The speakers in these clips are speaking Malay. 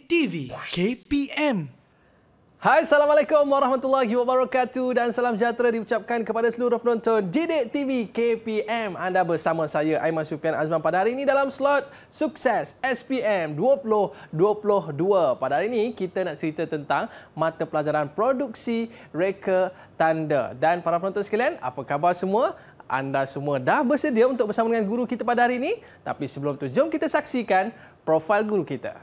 Didik TV KPM. Hai, Assalamualaikum warahmatullahi wabarakatuh dan salam sejahtera diucapkan kepada seluruh penonton Didik TV KPM. Anda bersama saya Aiman Sufian Azman pada hari ini dalam slot Sukses SPM 2022. Pada hari ini kita nak cerita tentang mata pelajaran produksi reka tanda. Dan para penonton sekalian, apa khabar semua? Anda semua dah bersedia untuk bersama dengan guru kita pada hari ini? Tapi sebelum itu, jom kita saksikan profil guru kita.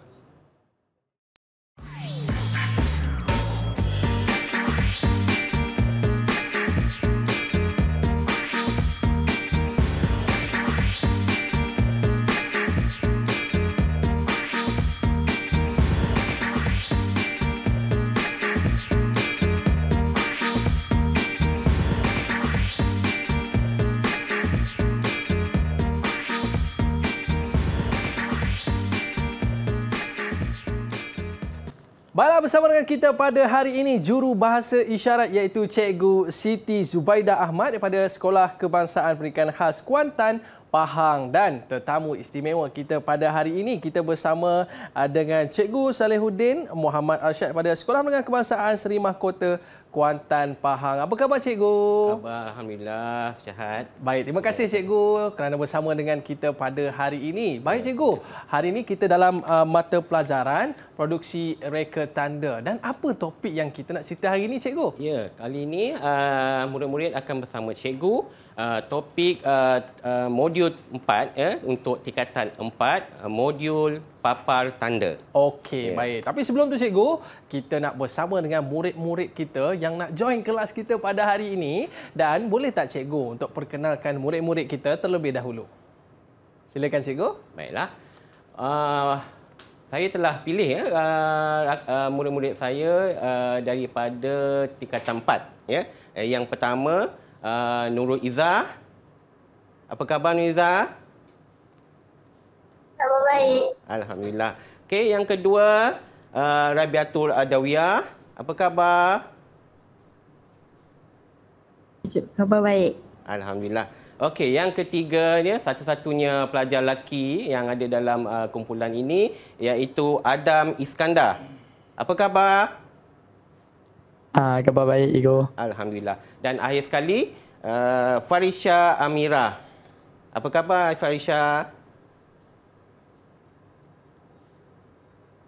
Baiklah, bersama dengan kita pada hari ini juru bahasa isyarat iaitu Cikgu Siti Zubaidah Ahmad daripada Sekolah Kebangsaan Pendidikan Khas Kuantan, Pahang, dan tetamu istimewa kita pada hari ini kita bersama dengan Cikgu Salihuddin Muhammad Arsyad daripada Sekolah Menengah Kebangsaan Seri Mahkota Kuantan, Pahang. Apa khabar Cikgu? Khabar, Alhamdulillah, sihat. Baik, terima kasih Cikgu kerana bersama dengan kita pada hari ini. Baik Cikgu, hari ini kita dalam mata pelajaran produksi reka tanda. Dan apa topik yang kita nak cerita hari ini Cikgu? Ya, kali ini murid-murid akan bersama Cikgu topik modul 4 untuk tingkatan 4, modul papar tanda. Okey, baik. Tapi sebelum tu Cikgu, kita nak bersama dengan murid-murid kita yang nak join kelas kita pada hari ini. Dan boleh tak Cikgu untuk perkenalkan murid-murid kita terlebih dahulu? Silakan Cikgu. Baiklah. Saya telah pilih murid-murid saya daripada tingkatan 4. Ya. Yang pertama, Nurul Izzah. Apa khabar Nurul Izzah? Khabar baik. Alhamdulillah. Okey, yang kedua, Rabiatul Adawiyah. Apa khabar? Khabar baik. Alhamdulillah. Okey, yang ketiga ni satu-satunya pelajar lelaki yang ada dalam kumpulan ini iaitu Adam Iskandar. Apa khabar? Khabar baik, Igo. Alhamdulillah. Dan akhir sekali, Farisha Amira. Apa khabar Farisha?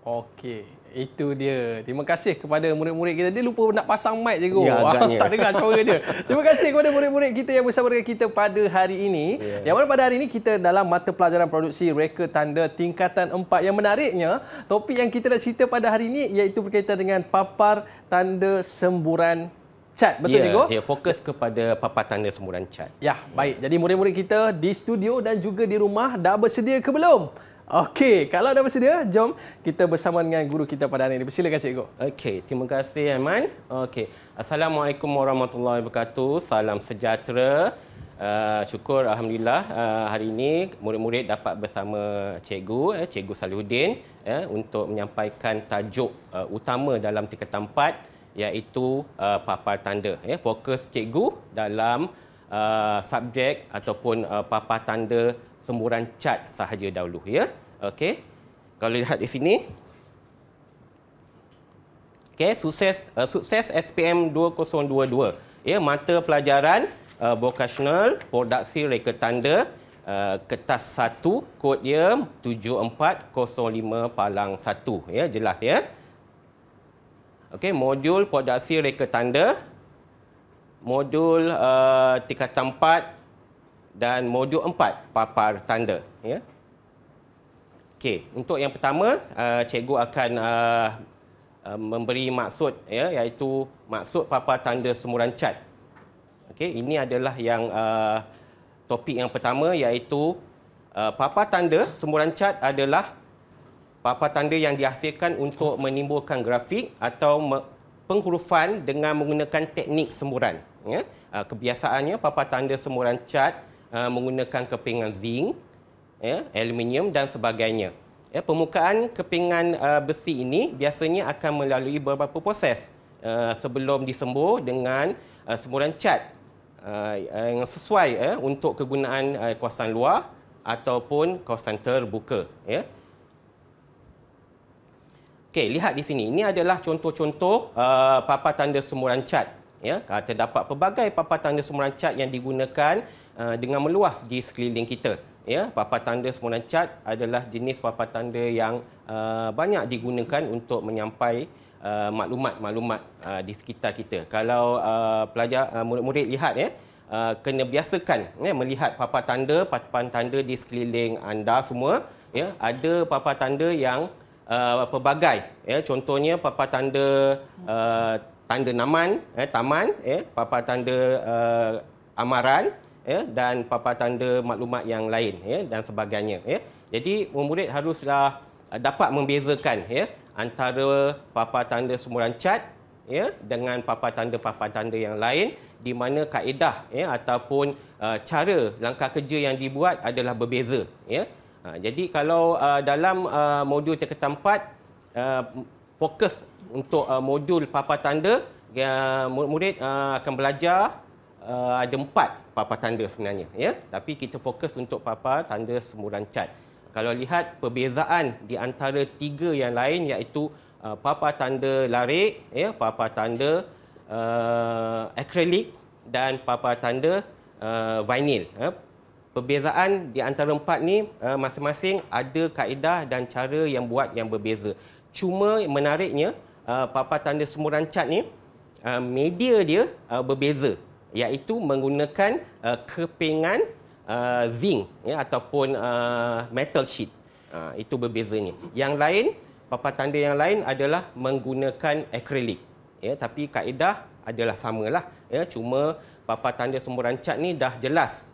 Okey, itu dia. Terima kasih kepada murid-murid kita. Dia lupa nak pasang mic Cikgu. Ya, agaknya. Tak dengar suara dia. Terima kasih kepada murid-murid kita yang bersama dengan kita pada hari ini. Yang mana pada hari ini kita dalam mata pelajaran produksi reka tanda tingkatan 4. Yang menariknya, topik yang kita nak cerita pada hari ini iaitu berkaitan dengan papar tanda semburan cat. Betul Cikgu? Ya, fokus kepada papar tanda semburan cat. Ya, baik. Jadi murid-murid kita di studio dan juga di rumah dah bersedia ke belum? Okey, kalau dah bersedia, jom kita bersama dengan guru kita pada hari ini. Persilakan Cikgu. Okey, terima kasih Aiman. Okey, Assalamualaikum warahmatullahi wabarakatuh. Salam sejahtera. Syukur Alhamdulillah hari ini murid-murid dapat bersama Cikgu, Cikgu Salihuddin untuk menyampaikan tajuk utama dalam tingkatan 4 iaitu papar tanda. Fokus Cikgu dalam subjek ataupun papar tanda semburan cat sahaja dahulu ya. Okey. Kalau lihat di sini. Okey, sukses SPM 2022. Ya, mata pelajaran vocational produksi reka tanda kertas 1 kod dia 7405-1 ya, jelas ya. Okey, modul produksi reka tanda, modul tingkatan 4 dan modul 4 papar tanda ya. Okey, untuk yang pertama cikgu akan memberi maksud ya, iaitu maksud papar tanda semburan cat. Okey, ini adalah yang topik yang pertama iaitu papar tanda semburan cat adalah papar tanda yang dihasilkan untuk menimbulkan grafik atau penghurufan dengan menggunakan teknik semburan ya. Kebiasaannya papar tanda semburan cat menggunakan kepingan zinc, ya, aluminium dan sebagainya. Ya, permukaan kepingan besi ini biasanya akan melalui beberapa proses sebelum disembur dengan semburan cat yang sesuai untuk kegunaan kawasan luar ataupun kawasan terbuka. Ya. Okey, lihat di sini. Ini adalah contoh-contoh papan tanda semburan cat. Ya, terdapat pelbagai papan tanda semburan cat yang digunakan dengan meluas di sekeliling kita. Ya, papan tanda semburan cat adalah jenis papan tanda yang banyak digunakan untuk menyampai maklumat-maklumat di sekitar kita. Kalau pelajar murid-murid lihat ya, kena biasakan ya, melihat papan tanda di sekeliling anda semua. Ya, ada papan tanda yang pelbagai. Ya, contohnya papan tanda tanda taman, papan tanda amaran, dan papan tanda maklumat yang lain, dan sebagainya. Jadi murid haruslah dapat membezakan antara papan tanda semburan cat dengan papan tanda yang lain, di mana kaedah ataupun cara langkah kerja yang dibuat adalah berbeza. Jadi kalau dalam modul tingkatan 4 fokus untuk modul papan tanda, murid-murid akan belajar ada 4 papan tanda sebenarnya, tapi kita fokus untuk papan tanda semburan cat. Kalau lihat perbezaan di antara 3 yang lain, iaitu papan tanda larik, papan tanda akrilik dan papan tanda vinyl. Perbezaan di antara 4 ni masing-masing ada kaedah dan cara yang buat yang berbeza. Cuma menariknya, papan tanda semburan cat ni media dia berbeza, iaitu menggunakan kepingan zinc ataupun metal sheet. Itu berbezanya. Yang lain, papan tanda yang lain adalah menggunakan akrilik. Tapi kaedah adalah samalah. Cuma papan tanda semburan cat ni dah jelas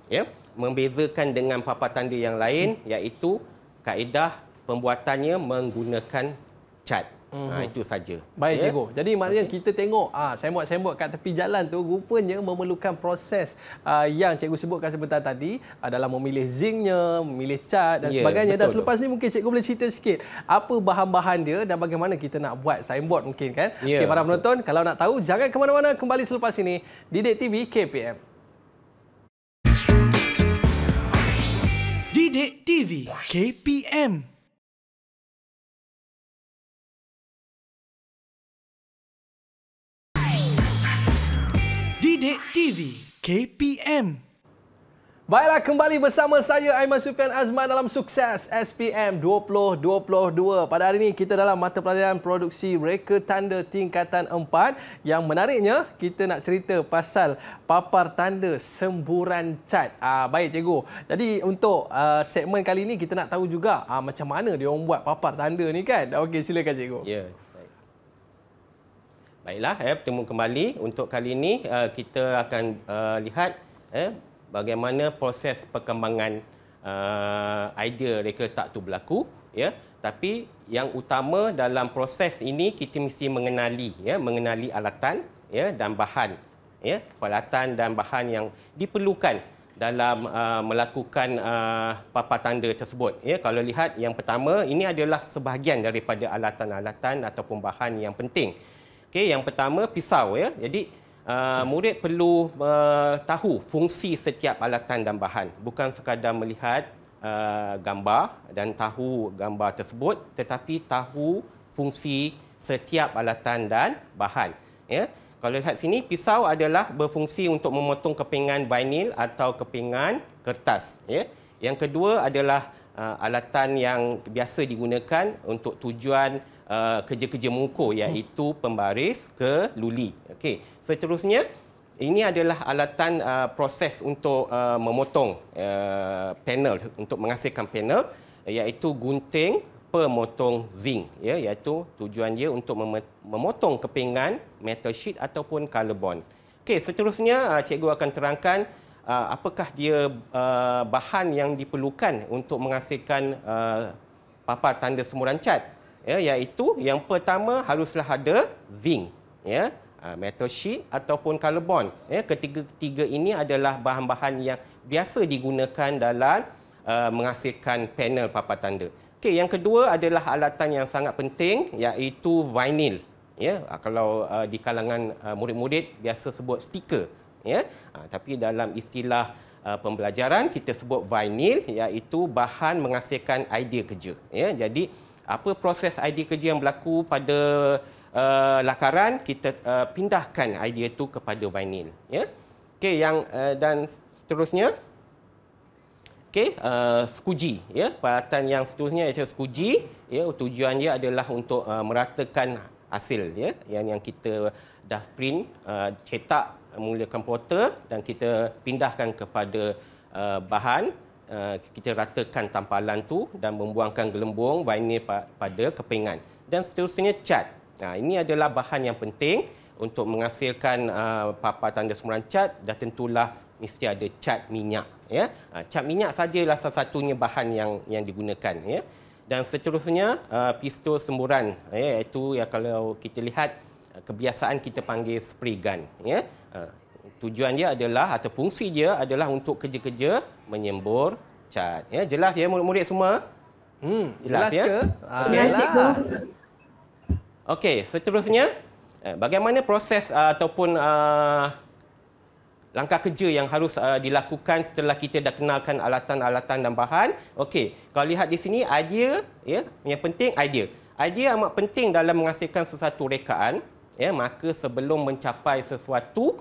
membezakan dengan papan tanda yang lain, iaitu kaedah pembuatannya menggunakan cat. Itu saja. Baik, cikgu. Jadi maknanya kita tengok sembot-sembot kat tepi jalan tu rupanya memerlukan proses yang cikgu sebutkan sebentar tadi, dalam memilih zincnya, memilih cat dan sebagainya. Dan selepas ni mungkin cikgu boleh cerita sikit apa bahan-bahan dia dan bagaimana kita nak buat signboard mungkin kan. Okey, para penonton, kalau nak tahu jangan ke mana-mana, kembali selepas ini Didik TV KPM. Didik TV KPM. Didik TV KPM. Baiklah, kembali bersama saya Aiman Sufian Azman dalam Sukses SPM 2022. Pada hari ini kita dalam mata pelajaran produksi reka tanda tingkatan 4 yang menariknya kita nak cerita pasal papan tanda semburan cat. Baik cikgu. Jadi untuk segmen kali ini kita nak tahu juga macam mana dia orang buat papan tanda ni kan. Okey, silakan cikgu. Ya. Baiklah, bertemu kembali. Untuk kali ini kita akan lihat bagaimana proses perkembangan idea reka tak tu berlaku, tapi yang utama dalam proses ini kita mesti mengenali alatan dan bahan, peralatan dan bahan yang diperlukan dalam melakukan papan tanda tersebut. Kalau lihat yang pertama, ini adalah sebahagian daripada alatan-alatan ataupun bahan yang penting. Okey, yang pertama pisau. Jadi murid perlu tahu fungsi setiap alatan dan bahan. Bukan sekadar melihat gambar dan tahu gambar tersebut, tetapi tahu fungsi setiap alatan dan bahan. Kalau lihat sini, pisau adalah berfungsi untuk memotong kepingan vinyl atau kepingan kertas. Yang kedua adalah alatan yang biasa digunakan untuk tujuan kerja-kerja mengukur, iaitu pembaris ke luli. Okey. Seterusnya, ini adalah alatan proses untuk memotong panel, untuk menghasilkan panel, iaitu gunting pemotong zinc, iaitu tujuan dia untuk memotong kepingan metal sheet ataupun color bond. Okey, seterusnya cikgu akan terangkan apakah dia bahan yang diperlukan untuk menghasilkan papan tanda semburan cat. Iaitu yang pertama haruslah ada zinc, metal sheet ataupun color bond. Ketiga-tiga ini adalah bahan-bahan yang biasa digunakan dalam menghasilkan panel papan tanda. Okey, yang kedua adalah alatan yang sangat penting, iaitu vinyl. Kalau di kalangan murid-murid biasa sebut stiker, tapi dalam istilah pembelajaran kita sebut vinyl, iaitu bahan menghasilkan idea kerja. Jadi apa proses idea kerja yang berlaku pada lakaran, kita pindahkan idea itu kepada vinyl. Ya. Okey, dan seterusnya, okey, skuji. Ya, peralatan yang seterusnya iaitu skuji. Ya, tujuan dia adalah untuk meratakan hasil. Ya, yang kita dah print, cetak menggunakan plotter dan kita pindahkan kepada bahan. Kita ratakan tampalan tu dan membuangkan gelembung vinyl pada kepingan. Dan seterusnya cat. Nah, ini adalah bahan yang penting untuk menghasilkan papan tanda semburan cat, dan tentulah mesti ada cat minyak. Ya, cat minyak sajalah salah satunya bahan yang digunakan. Ya, dan seterusnya pistol semburan. Ya, iaitu yang kalau kita lihat kebiasaan kita panggil spray gun. Ya, tujuan dia adalah atau fungsi dia adalah untuk kerja-kerja menyembur cat. Ya, jelas ya murid-murid semua? Jelas ya? ke? Ya, cikgu. Okey, seterusnya bagaimana proses ataupun langkah kerja yang harus dilakukan setelah kita dah kenalkan alatan-alatan dan bahan. Okey, kalau lihat di sini idea, ya, yang penting idea. Idea amat penting dalam menghasilkan sesuatu rekaan. Ya, maka sebelum mencapai sesuatu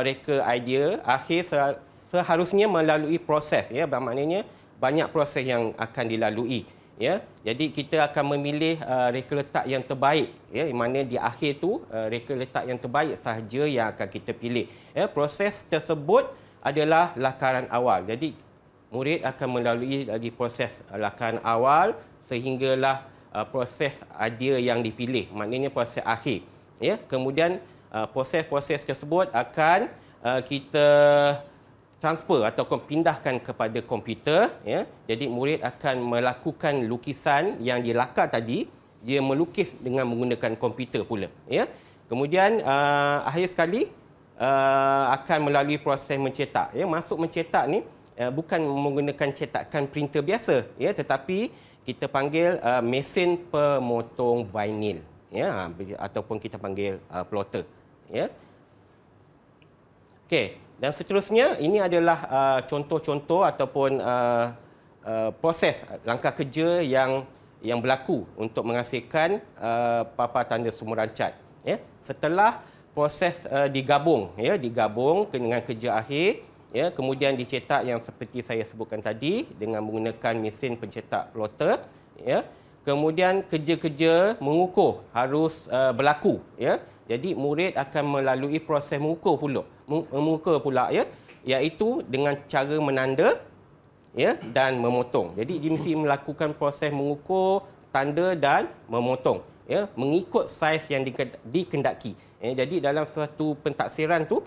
reka idea akhir seharusnya melalui proses. Ya, bermaknanya banyak proses yang akan dilalui. Ya, jadi kita akan memilih reka letak yang terbaik. Ya, di mana di akhir tu reka letak yang terbaik sahaja yang akan kita pilih. Ya, proses tersebut adalah lakaran awal. Jadi murid akan melalui lagi proses lakaran awal sehinggalah proses idea yang dipilih. Maknanya proses akhir. Ya, kemudian proses-proses tersebut akan kita transfer atau pindahkan kepada komputer. Ya. Jadi murid akan melakukan lukisan yang dilakar tadi, dia melukis dengan menggunakan komputer pula. Ya. Kemudian akhir sekali akan melalui proses mencetak. Ya. Masuk mencetak ni bukan menggunakan cetakan printer biasa, ya, tetapi kita panggil mesin pemotong vinyl. Ya, ataupun kita panggil plotter. Ya. Okey, dan seterusnya ini adalah contoh-contoh ataupun proses langkah kerja yang berlaku untuk menghasilkan papan tanda semburan cat. Ya. Setelah proses digabung, ya, digabung dengan kerja akhir, ya, kemudian dicetak yang seperti saya sebutkan tadi dengan menggunakan mesin pencetak plotter. Ya. Kemudian kerja-kerja mengukur harus berlaku. Ya. Jadi murid akan melalui proses mengukur pula, ya, iaitu dengan cara menanda, ya, dan memotong. Jadi dia mesti melakukan proses mengukur, tanda dan memotong, ya, mengikut saiz yang dikendaki. Ya, jadi dalam suatu pentaksiran tu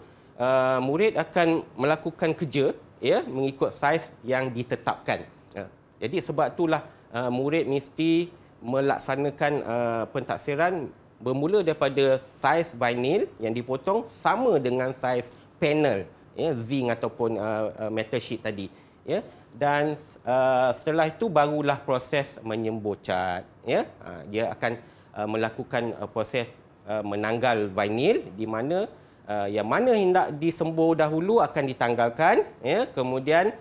murid akan melakukan kerja, ya, mengikut saiz yang ditetapkan. Ya. Jadi sebab itulah murid mesti melaksanakan pentaksiran bermula daripada saiz vinyl yang dipotong sama dengan saiz panel, ya, zinc ataupun metal sheet tadi. Ya. Dan setelah itu barulah proses menyembur cat. Ya. Dia akan melakukan proses menanggal vinyl di mana yang mana hendak disembur dahulu akan ditanggalkan, ya, kemudian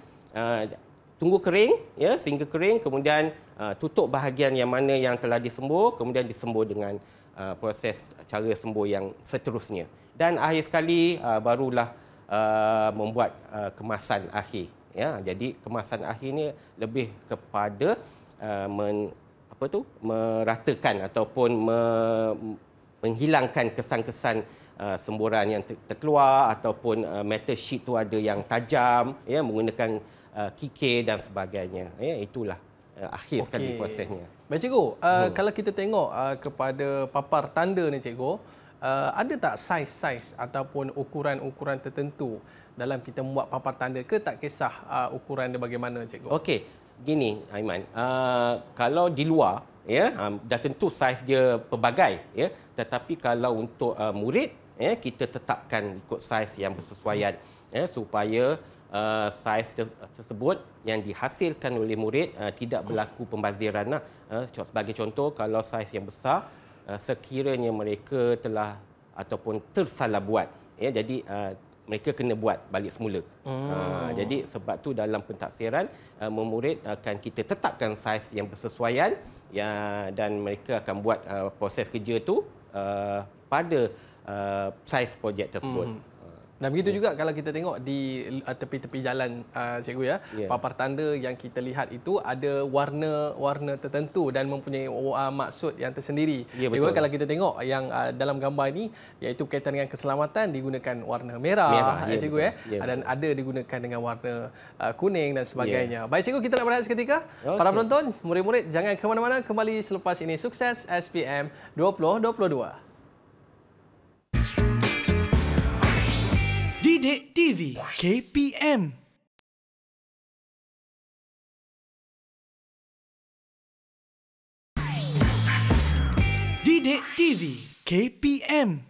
tunggu kering, ya, sehingga kering, kemudian tutup bahagian yang mana yang telah disembur, kemudian disembur dengan proses cara sembur yang seterusnya. Dan akhir sekali barulah membuat kemasan akhir. Ya, jadi kemasan akhir ni lebih kepada meratakan ataupun menghilangkan kesan-kesan semburan yang terkeluar ataupun metal sheet tu ada yang tajam, ya, menggunakan kikir dan sebagainya. Ya, itulah akhir sekali prosesnya. Baik, cikgu, kalau kita tengok kepada papar tanda ni, cikgu, ada tak saiz-saiz ataupun ukuran-ukuran tertentu dalam kita membuat papar tanda ke tak kisah ukuran dia bagaimana, cikgu? Okey, gini Aiman, kalau di luar, ya, dah tentu saiz dia pelbagai, ya, tetapi kalau untuk murid, ya, kita tetapkan ikut saiz yang bersesuaian, ya, supaya saiz tersebut yang dihasilkan oleh murid tidak berlaku pembaziran. Sebagai contoh, kalau saiz yang besar, sekiranya mereka telah ataupun tersalah buat, ya, jadi mereka kena buat balik semula. Jadi sebab tu dalam pentaksiran murid akan kita tetapkan saiz yang bersesuaian, dan mereka akan buat proses kerja tu pada saiz projek tersebut. Dan begitu juga kalau kita tengok di tepi-tepi jalan, cikgu ya, papan tanda yang kita lihat itu ada warna-warna tertentu dan mempunyai maksud yang tersendiri. Ya, cikgu, kalau kita tengok yang dalam gambar ini, iaitu berkaitan dengan keselamatan digunakan warna merah, cikgu ya, dan ada digunakan dengan warna kuning dan sebagainya. Baik cikgu, kita nak berehat seketika. Para penonton, murid-murid jangan ke mana-mana, kembali selepas ini. Sukses SPM 2022. Didik TV KPM. Didik TV KPM.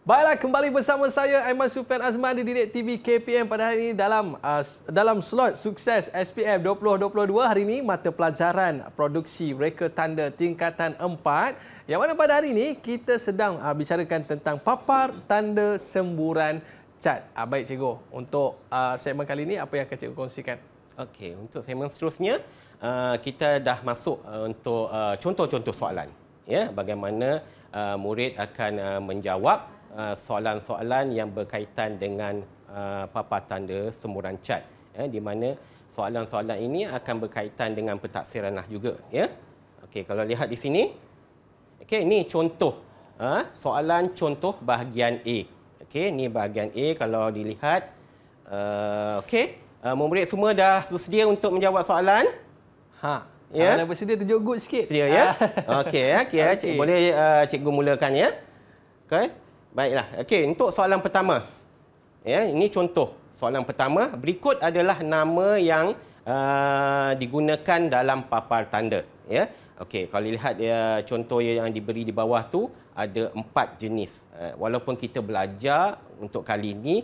Baiklah, kembali bersama saya Aiman Sufian Azman di Didik TV KPM pada hari ini dalam slot sukses SPM 2022. Hari ini mata pelajaran produksi reka tanda tingkatan 4. Yang mana pada hari ini kita sedang bicarakan tentang papar tanda semburan cat. Baik cikgu, untuk segmen kali ini apa yang akan cikgu kongsikan? Okey, untuk segmen seterusnya kita dah masuk untuk contoh-contoh soalan. Ya, bagaimana murid akan menjawab soalan-soalan yang berkaitan dengan papar tanda semburan cat. Ya, di mana soalan-soalan ini akan berkaitan dengan pentafsiran juga. Ya, okey, kalau lihat di sini, okey, ini contoh soalan contoh bahagian A. Okey, ni bahagian A kalau dilihat. Okey, murid semua dah bersedia untuk menjawab soalan? Ya. Dah bersedia, tunjuk good sikit. Sedia ya? Okey, okay. Boleh cikgu mulakan ya? Okey. Baiklah. Okey, untuk soalan pertama. Ya, ini contoh. Soalan pertama, berikut adalah nama yang digunakan dalam papar tanda, ya. Okey, kalau lihat contoh yang diberi di bawah tu ada 4 jenis. Walaupun kita belajar untuk kali ini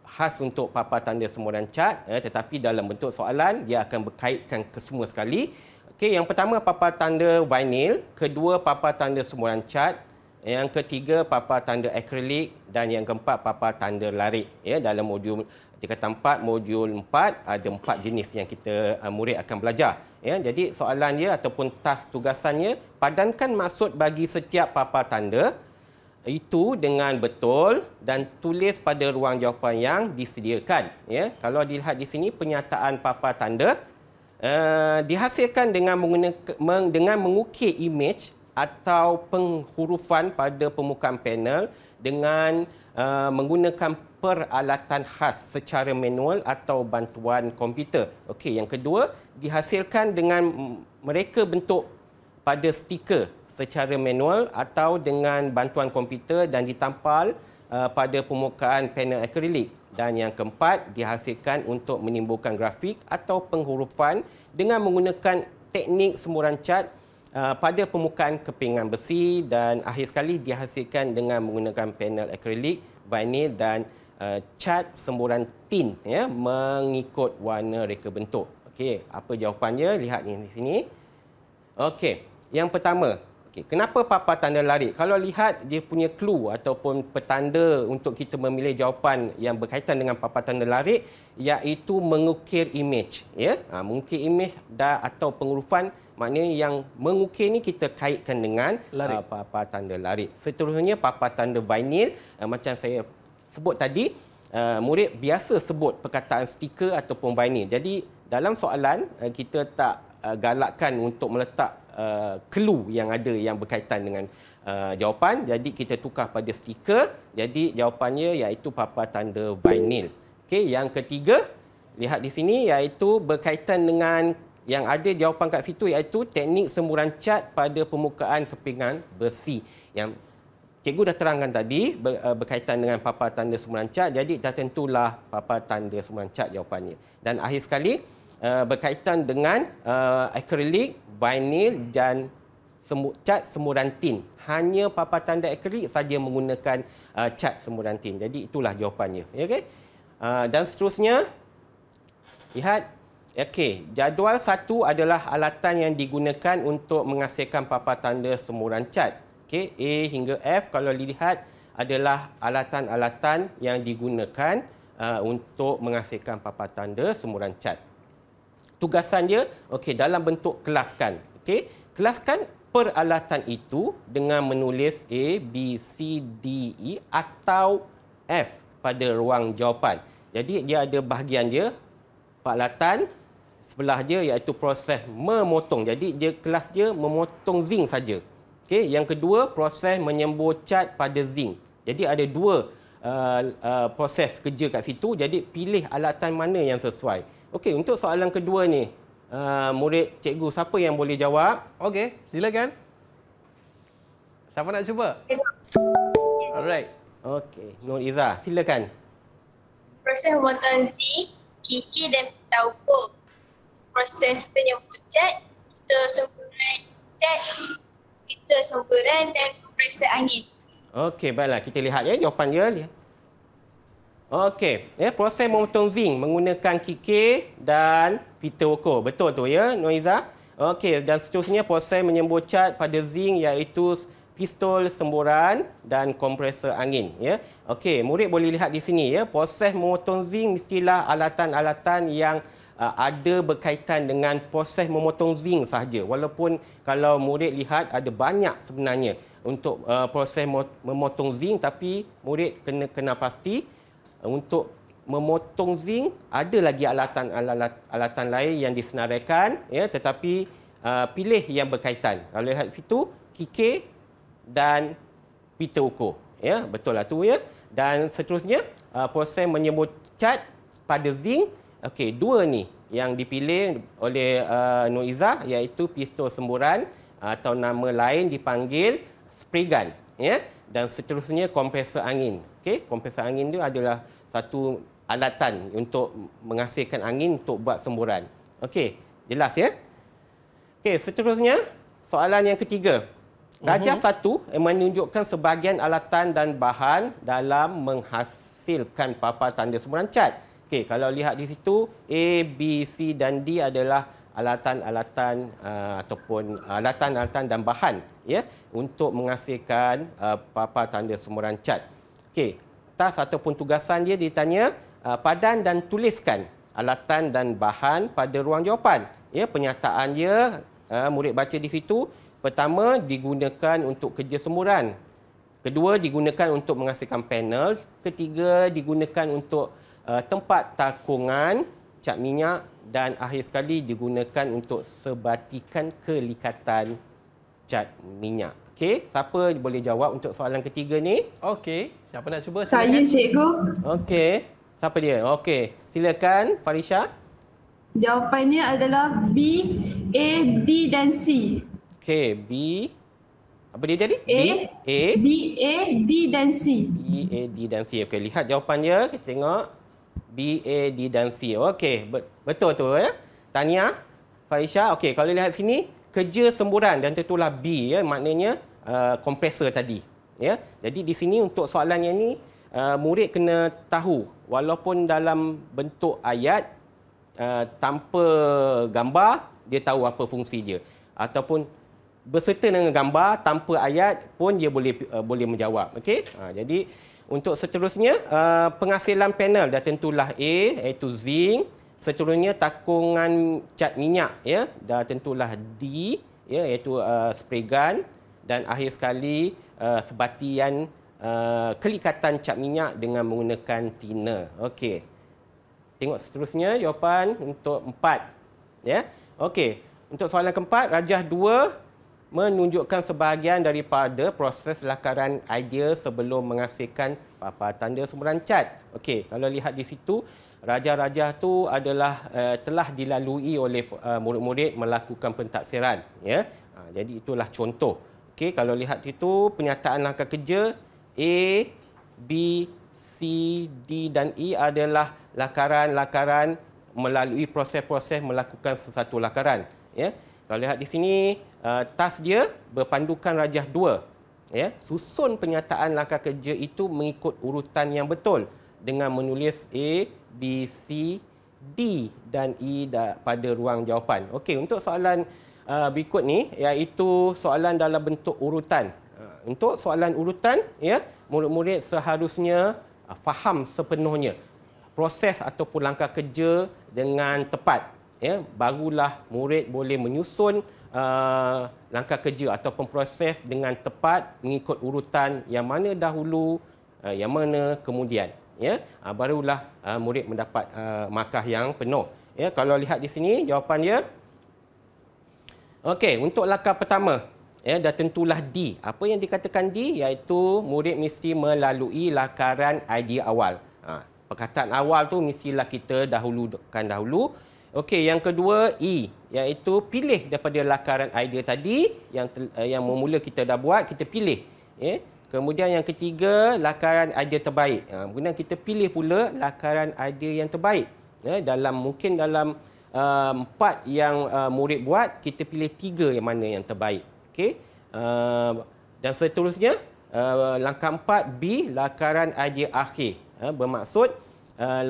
khas untuk papar tanda semburan cat, tetapi dalam bentuk soalan dia akan berkaitkan ke semua sekali. Okey, yang pertama papar tanda vinyl, kedua papar tanda semburan cat, yang ketiga papar tanda akrilik dan yang keempat papar tanda larik. Ya, dalam modul tingkatan 4, modul 4 ada 4 jenis yang kita murid akan belajar. Ya, jadi soalannya ataupun task tugasannya, padankan maksud bagi setiap papar tanda itu dengan betul dan tulis pada ruang jawapan yang disediakan. Ya, kalau dilihat di sini penyataan papar tanda dihasilkan dengan mengukir imej atau penghurufan pada permukaan panel dengan menggunakan peralatan khas secara manual atau bantuan komputer. Okey, yang kedua, dihasilkan dengan mereka bentuk pada stiker secara manual atau dengan bantuan komputer dan ditampal pada permukaan panel akrilik. Dan yang keempat, dihasilkan untuk menimbulkan grafik atau penghurufan dengan menggunakan teknik semburan cat pada permukaan kepingan besi, dan akhir sekali dihasilkan dengan menggunakan panel akrilik, vinyl dan cat semburan tin, ya, mengikut warna reka bentuk. Okey, apa jawapannya? Lihat ni di sini. Okey, yang pertama, kenapa papar tanda larik? Kalau lihat dia punya clue ataupun petanda untuk kita memilih jawapan yang berkaitan dengan papar tanda larik, iaitu mengukir imej, ya. Mengukir imej atau penghurufan, maknanya yang mengukir ni kita kaitkan dengan papar tanda larik. Seterusnya papar tanda vinyl, macam saya sebut tadi, murid biasa sebut perkataan stiker ataupun vinyl. Jadi dalam soalan kita tak galakkan untuk meletak clue yang ada yang berkaitan dengan jawapan. Jadi kita tukar pada stiker. Jadi jawapannya iaitu papar tanda vinyl. Okey, yang ketiga, lihat di sini, iaitu berkaitan dengan yang ada jawapan kat situ, iaitu teknik semburan cat pada permukaan kepingan besi. Yang cikgu dah terangkan tadi berkaitan dengan papar tanda semburan cat, jadi dah tentulah papar tanda semburan cat jawapannya. Dan akhir sekali berkaitan dengan akrilik, vinyl dan cat semburan tin. Hanya papar tanda akrilik saja menggunakan cat semburan tin. Jadi itulah jawapannya. Okey. Dan seterusnya, lihat. Okey, jadual 1 adalah alatan yang digunakan untuk menghasilkan papar tanda semburan cat. Okey, A hingga F kalau dilihat adalah alatan-alatan yang digunakan untuk menghasilkan papar tanda semburan cat. Tugasan dia, okey, dalam bentuk kelaskan. Okey, kelaskan peralatan itu dengan menulis A, B, C, D, E atau F pada ruang jawapan. Jadi dia ada bahagian dia, peralatan, sebelah dia iaitu proses memotong. Jadi dia kelas dia memotong zinc saja. Okey, yang kedua proses menyembur cat pada zinc. Jadi ada dua proses kerja kat situ. Jadi pilih alatan mana yang sesuai. Okey, untuk soalan kedua ni, murid cikgu siapa yang boleh jawab? Okey, silakan. Siapa nak cuba? Alright. Okey, Nur Izzah, silakan. Proses pemotong zinc, kikir dan pita ukur. Proses penyembur cat, pistol semburan cat, pistol semburan dan kompresor angin. Okey, baiklah kita lihat ya jawapan dia. Okey, proses memotong zinc menggunakan kikir dan pita ukur. Betul tu ya, Noiza? Okey, dan seterusnya proses menyembur cat pada zinc iaitu pistol semburan dan kompresor angin ya. Okey, murid boleh lihat di sini ya, proses memotong zinc mestilah alatan-alatan yang ada berkaitan dengan proses memotong zinc sahaja. Walaupun kalau murid lihat ada banyak sebenarnya untuk proses memotong zinc, tapi murid kena pasti untuk memotong zinc ada lagi alatan lain yang disenaraikan ya, tetapi pilih yang berkaitan. Kalau lihat situ kikir dan pita ukur ya, betul lah tu ya. Dan seterusnya proses menyembur cat pada zinc. Okey, dua ni yang dipilih oleh Nur Izzah iaitu pistol semburan atau nama lain dipanggil spray gun ya, dan seterusnya kompresor angin. Okey, kompresor angin itu adalah satu alatan untuk menghasilkan angin untuk buat semburan. Okey, jelas ya? Okey, seterusnya soalan yang ketiga. Rajah 1 menunjukkan sebahagian alatan dan bahan dalam menghasilkan papan tanda semburan cat. Okey, kalau lihat di situ A, B, C dan D adalah alatan-alatan ataupun alatan-alatan dan bahan ya untuk menghasilkan papan tanda semburan cat. Okey, tas ataupun tugasan dia ditanya padan dan tuliskan alatan dan bahan pada ruang jawapan. Ya, penyataan dia murid baca di situ. Pertama, digunakan untuk kerja semburan. Kedua, digunakan untuk menghasilkan panel. Ketiga, digunakan untuk tempat takungan cat minyak. Dan akhir sekali, digunakan untuk sebatikan kelikatan cat minyak. Okey, siapa boleh jawab untuk soalan ketiga ni? Okey, siapa nak cuba? Saya, cikgu. Okey, siapa dia? Okey, silakan Farisha. Jawapannya adalah B, A, D dan C. Okey, B. Apa dia jadi? B, A, D dan C. B, A, D dan C. Okey, lihat jawapan dia. Kita tengok. B, A, D dan C. Okey, betul tu ya. Tahniah, Farisha. Okey, kalau lihat sini, kerja semburan dan tentulah B ya, maknanya kompresor tadi. Ya. Jadi di sini untuk soalan yang ni, murid kena tahu walaupun dalam bentuk ayat tanpa gambar, dia tahu apa fungsi dia. Ataupun berserta dengan gambar tanpa ayat pun dia boleh menjawab. Okey. Jadi untuk seterusnya penghasilan panel dah tentulah A iaitu zinc, seterusnya takungan cat minyak ya dah tentulah D ya iaitu spray gun, dan akhir sekali sebatian kelikatan cat minyak dengan menggunakan thinner. Okey. Tengok seterusnya jawapan untuk 4 ya. Okey. Untuk soalan keempat, rajah 2 menunjukkan sebahagian daripada proses lakaran idea sebelum menghasilkan papan tanda semburan cat. Okey, kalau lihat di situ, rajah-rajah tu adalah telah dilalui oleh murid-murid melakukan pentaksiran. Ya, jadi itulah contoh. Okey, kalau lihat itu penyataan langkah kerja A, B, C, D dan E adalah lakaran-lakaran melalui proses-proses melakukan sesuatu lakaran. Ya, kalau lihat di sini tas dia berpandukan rajah 2. Ya, susun penyataan langkah kerja itu mengikut urutan yang betul dengan menulis A, B, C, D dan E pada ruang jawapan. Okey, untuk soalan berikut ni iaitu soalan dalam bentuk urutan. Untuk soalan urutan ya, murid-murid seharusnya faham sepenuhnya proses ataupun langkah kerja dengan tepat. Ya, barulah murid boleh menyusun langkah kerja ataupun proses dengan tepat mengikut urutan yang mana dahulu, yang mana kemudian. Ya, barulah murid mendapat markah yang penuh. Ya, kalau lihat di sini jawapan dia. Okey, untuk langkah pertama, ya, dah tentulah D. Apa yang dikatakan D? Iaitu murid mesti melalui lakaran idea awal. Perkataan awal tu mestilah kita dahulukan dahulu. Okey, yang kedua E, iaitu pilih daripada lakaran idea tadi yang memula kita dah buat, kita pilih. Ya. Kemudian yang ketiga, lakaran idea terbaik. Kemudian kita pilih pula lakaran idea yang terbaik. Ya, mungkin dalam 4 yang murid buat, kita pilih 3 yang mana yang terbaik. Okey. Dan seterusnya, langkah 4 B, lakaran idea akhir. Bermaksud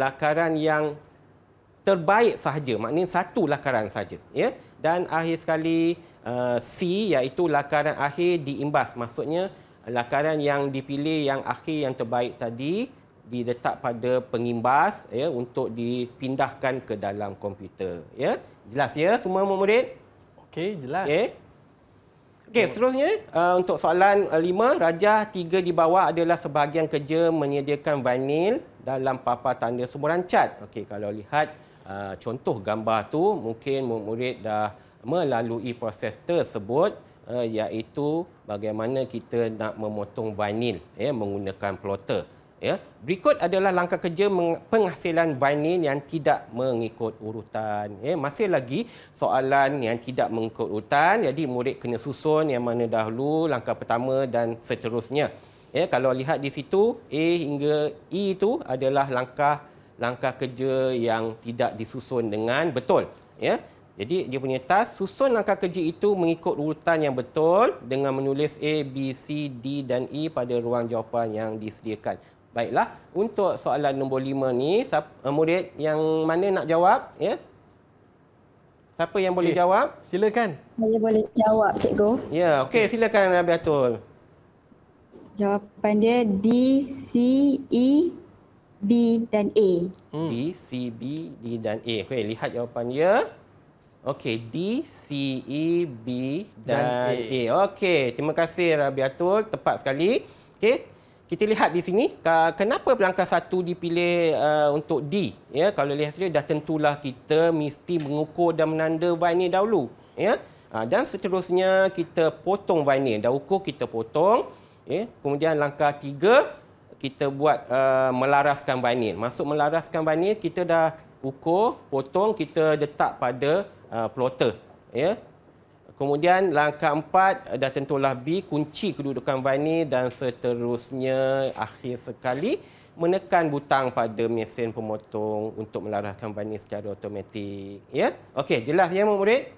lakaran yang terbaik sahaja, maknanya satu lakaran sahaja. Ya. Dan akhir sekali C, iaitu lakaran akhir diimbas. Maksudnya lakaran yang dipilih yang akhir yang terbaik tadi diletak pada pengimbas, ya, untuk dipindahkan ke dalam komputer. Ya, jelas ya semua murid? Okey, jelas. Okey, seterusnya untuk soalan 5, rajah 3 di bawah adalah sebahagian kerja menyediakan vinyl dalam papan tanda sumuran cat. Okey, kalau lihat contoh gambar tu, mungkin murid dah melalui proses tersebut, iaitu bagaimana kita nak memotong vinyl, ya, menggunakan plotter. Ya, berikut adalah langkah kerja penghasilan vinyl yang tidak mengikut urutan. Ya, masih lagi soalan yang tidak mengikut urutan. Jadi murid kena susun yang mana dahulu, langkah pertama dan seterusnya. Ya, kalau lihat di situ A hingga E itu adalah langkah kerja yang tidak disusun dengan betul. Ya. Jadi dia punya task, susun langkah kerja itu mengikut urutan yang betul dengan menulis A, B, C, D dan E pada ruang jawapan yang disediakan. Baiklah, untuk soalan nombor 5 ni, murid yang mana nak jawab? Ya? Siapa yang boleh jawab? Silakan. Saya boleh jawab, cikgu. Ya, okey, silakan Rabiatul. Jawapan dia D, C, E, B dan A. D, C, B, D dan A. Okey, lihat jawapan dia. Okey, D, C, E, B dan A. Okey, terima kasih Rabiatul, tepat sekali. Okey. Kita lihat di sini, kenapa langkah 1 dipilih untuk D? Ya, kalau lihat sini, dah tentulah kita mesti mengukur dan menanda vinyl dahulu. Ya, dan seterusnya kita potong vinyl. Dah ukur, kita potong. Ya, kemudian langkah 3, kita buat melaraskan vinyl. Maksud melaraskan vinyl, kita dah ukur, potong, kita letak pada plotter. Ya. Kemudian langkah 4 dah tentulah B, kunci kedudukan vinyl dan seterusnya akhir sekali menekan butang pada mesin pemotong untuk melaraskan vinyl secara automatik. Ya? Okey, jelas ya murid?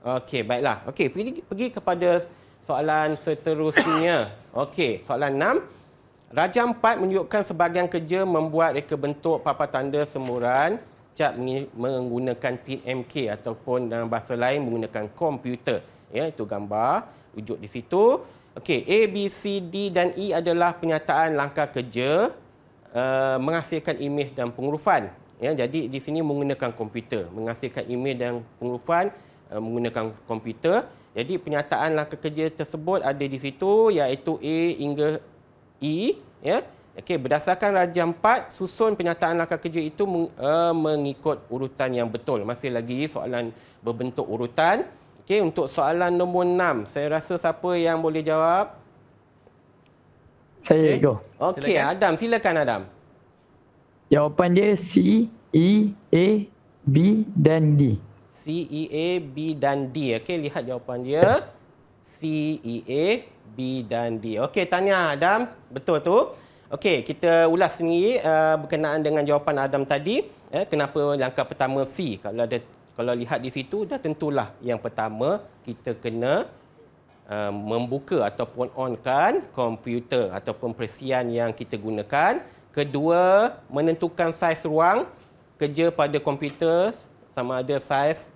Okey, baiklah. Okey, pergi kepada soalan seterusnya. Okey, soalan 6. Rajah 4 menunjukkan sebahagian kerja membuat reka bentuk papan tanda semuran cat menggunakan TMK ataupun dalam bahasa lain menggunakan komputer. Ya, itu gambar wujud di situ. Okey, A, B, C, D dan E adalah penyataan langkah kerja menghasilkan imej dan penghurufan. Ya, jadi di sini menggunakan komputer, menghasilkan imej dan penghurufan menggunakan komputer. Jadi penyataan langkah kerja tersebut ada di situ, iaitu A hingga E. Ya. Okey, berdasarkan rajah 4, susun penyataan langkah kerja itu mengikut urutan yang betul. Masih lagi soalan berbentuk urutan. Okey, untuk soalan nombor 6, saya rasa siapa yang boleh jawab? Saya, go. Okey, Adam, silakan Adam. Jawapan dia C, E, A, B dan D. C, E, A, B dan D. Okey, lihat jawapan dia. C, E, A, B dan D. Okey, tanya Adam, betul tu? Okey, kita ulas sendiri berkenaan dengan jawapan Adam tadi. Kenapa langkah pertama C? Kalau lihat di situ, dah tentulah yang pertama kita kena membuka ataupun onkan komputer ataupun perisian yang kita gunakan. Kedua, menentukan saiz ruang kerja pada komputer, sama ada saiz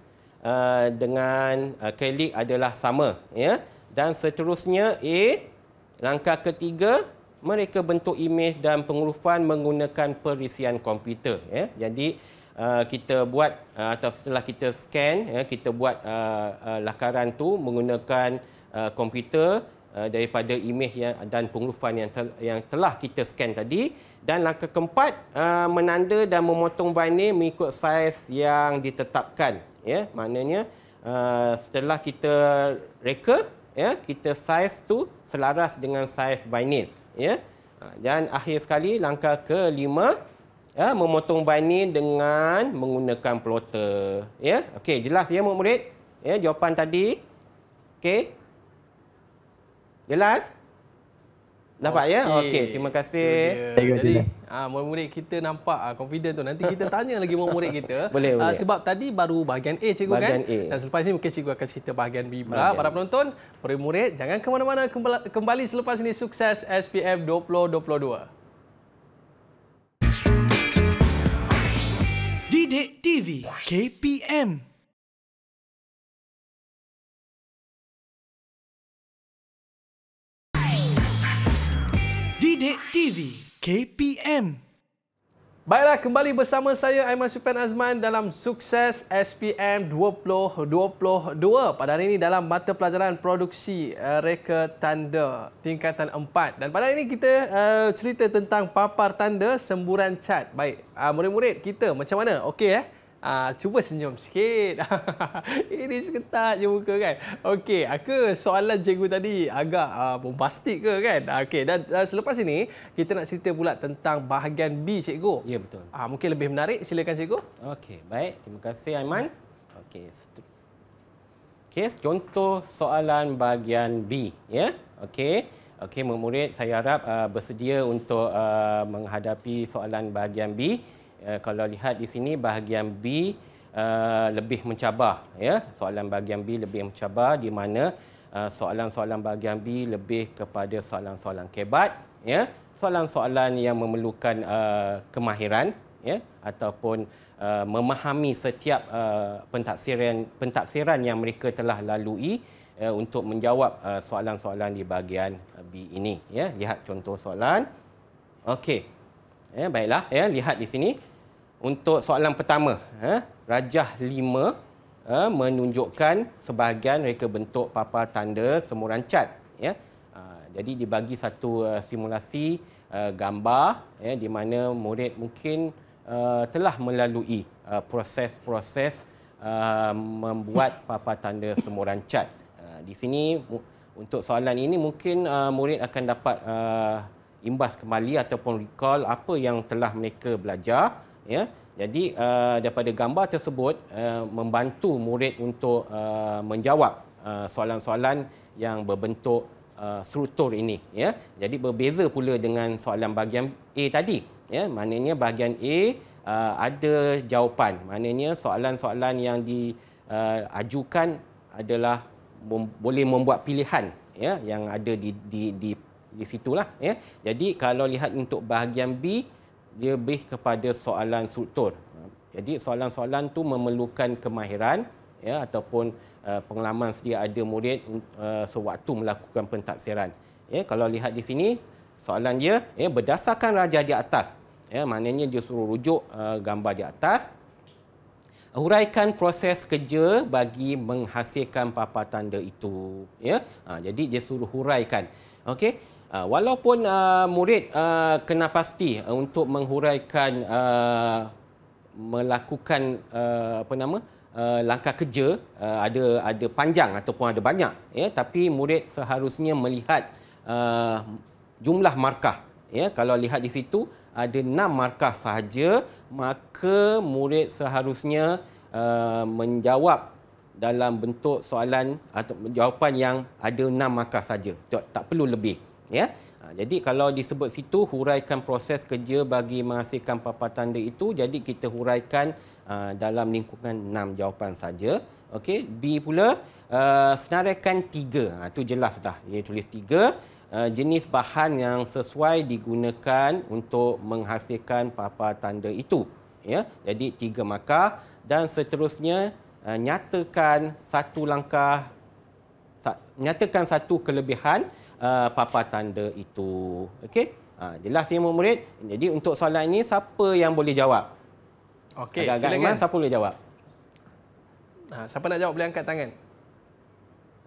dengan akrilik adalah sama. Ya? Dan seterusnya A, langkah ketiga, mereka bentuk imej dan penghurufan menggunakan perisian komputer. Ya. Jadi kita buat atau setelah kita scan, kita buat lakaran tu menggunakan komputer daripada imej dan penghurufan yang telah kita scan tadi. Dan langkah keempat, menanda dan memotong vinyl mengikut saiz yang ditetapkan. Maknanya setelah kita reka, kita saiz tu selaras dengan saiz vinyl. Dan akhir sekali langkah kelima, memotong vinyl dengan menggunakan plotter. Okey, jelas ya murid-murid? Jawapan tadi. Okey. Jelas? Dapat ya? Okey, terima kasih. Jadi murid-murid kita nampak confident tu. Nanti kita tanya lagi murid-murid kita. Boleh. Sebab tadi baru bahagian A cikgu bahagian kan? A. Dan selepas ini mungkin cikgu akan cerita bahagian B pula. Para penonton, murid-murid jangan ke mana-mana, kembali selepas ini Sukses SPM 2022. Didik TV KPM. Didik TV KPM. Baiklah, kembali bersama saya Aiman Sufian Azman dalam Sukses SPM 2022. Pada hari ini dalam mata pelajaran produksi reka tanda tingkatan 4. Dan pada hari ini kita cerita tentang papar tanda semburan cat. Baik, murid-murid kita macam mana? Okey cuba senyum sikit. Ini seketat je muka kan. Okey, soalan cikgu tadi agak bombastik ke kan? Okey, dan selepas ini kita nak cerita pula tentang bahagian B cikgu. Ya, betul. Mungkin lebih menarik, silakan cikgu. Okey, baik. Terima kasih Aiman. Okey, contoh soalan bahagian B ya. Okey, murid-murid saya harap bersedia untuk menghadapi soalan bahagian B. Kalau lihat di sini bahagian B lebih mencabar ya. Soalan bahagian B lebih mencabar di mana soalan-soalan bahagian B lebih kepada soalan-soalan kebat ya. Soalan-soalan yang memerlukan kemahiran ya ataupun memahami setiap pentafsiran yang mereka telah lalui untuk menjawab soalan-soalan di bahagian B ini ya. Lihat contoh soalan. Okey. Baiklah ya, lihat di sini. Untuk soalan pertama, rajah 5 menunjukkan sebahagian reka bentuk papar tanda semburan cat. Ya. Jadi dibagi satu simulasi gambar di mana murid mungkin telah melalui proses-proses membuat papar tanda semburan cat. Di sini untuk soalan ini mungkin murid akan dapat imbas kembali ataupun recall apa yang telah mereka belajar. Ya, jadi daripada gambar tersebut membantu murid untuk menjawab soalan-soalan yang berbentuk struktur ini. Ya, jadi berbeza pula dengan soalan bahagian A tadi. Ya, maknanya bahagian A ada jawapan. Maknanya soalan-soalan yang diajukan adalah boleh membuat pilihan. Ya, yang ada di situlah. Ya, jadi kalau lihat untuk bahagian B, dia lebih kepada soalan struktur. Jadi soalan-soalan tu memerlukan kemahiran ya ataupun pengalaman sedia ada murid sewaktu melakukan pentafsiran. Ya, kalau lihat di sini soalan dia berdasarkan rajah di atas. Ya, maknanya dia suruh rujuk gambar di atas. Huraikan proses kerja bagi menghasilkan papar tanda itu. Ya, jadi dia suruh huraikan. Okey. Walaupun murid kena pasti untuk menghuraikan melakukan langkah kerja ada panjang ataupun ada banyak ya, tapi murid seharusnya melihat jumlah markah ya. Kalau lihat di situ ada 6 markah sahaja, maka murid seharusnya menjawab dalam bentuk soalan atau jawapan yang ada 6 markah saja, tak perlu lebih. Ya, jadi kalau disebut situ huraikan proses kerja bagi menghasilkan papar tanda itu, jadi kita huraikan dalam lingkungan 6 jawapan saja. Okey, B pula senaraikan 3. Itu jelas dah. Dia tulis 3 jenis bahan yang sesuai digunakan untuk menghasilkan papar tanda itu. Ya, jadi 3 markah dan seterusnya nyatakan satu kelebihan papar tanda itu. Okey? Jelas ya murid? Jadi untuk soalan ini siapa yang boleh jawab? Okey, Agak-agak silakan. Aiman, siapa boleh jawab? Siapa nak jawab boleh angkat tangan.